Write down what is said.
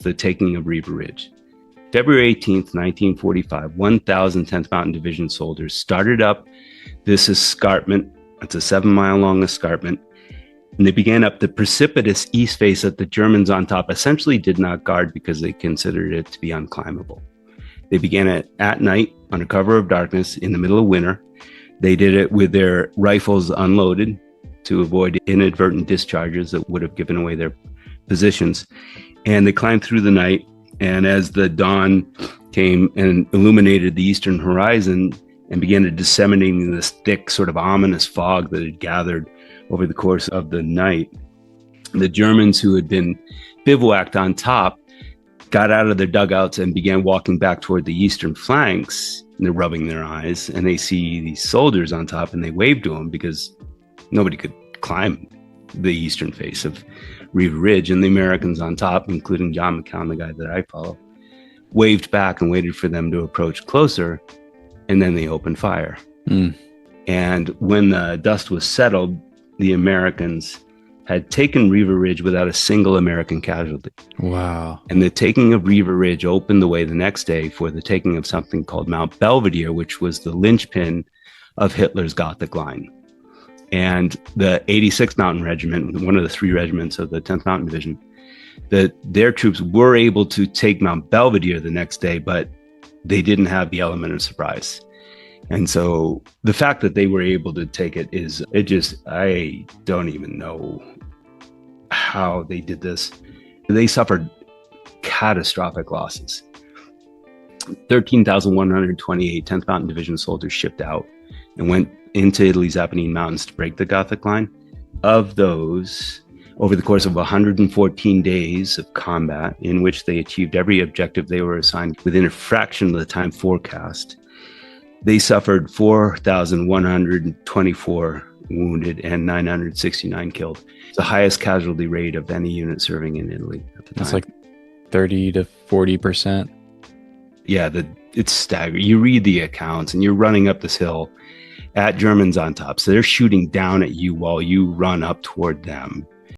the taking of Riva Ridge. February 18th, 1945, 1,000 10th Mountain Division soldiers started up this escarpment. It's a 7-mile long escarpment. And they began up the precipitous east face that the Germans on top essentially did not guard because they considered it to be unclimbable. They began it at night under cover of darkness in the middle of winter. They did it with their rifles unloaded to avoid inadvertent discharges that would have given away their positions. And they climbed through the night. And as the dawn came and illuminated the eastern horizon and began to disseminating this thick, sort of ominous fog that had gathered over the course of the night, the Germans who had been bivouacked on top got out of their dugouts and began walking back toward the eastern flanks. And they're rubbing their eyes, and they see these soldiers on top, and they wave to them because nobody could climb the eastern face of Riva Ridge. And the Americans on top, including John McCown, the guy that I follow, waved back and waited for them to approach closer, and then they opened fire. And when the dust was settled, the Americans had taken Riva Ridge without a single American casualty. Wow. And the taking of Riva Ridge opened the way the next day for the taking of something called Mount Belvedere, which was the linchpin of Hitler's Gothic line. And the 86th Mountain Regiment, one of the 3 regiments of the 10th Mountain Division, their troops were able to take Mount Belvedere the next day, but they didn't have the element of surprise. And so the fact that they were able to take it I don't even know how they did this. They suffered catastrophic losses. 13,128 10th Mountain Division soldiers shipped out and went into Italy's Apennine Mountains to break the Gothic line. Of those, over the course of 114 days of combat, in which they achieved every objective they were assigned within a fraction of the time forecast, they suffered 4,124 wounded and 969 killed. It's the highest casualty rate of any unit serving in Italy at the time. That's like 30 to 40%. Yeah, it's staggering. You read the accounts and you're running up this hill at Germans on top. So they're shooting down at you while you run up toward them.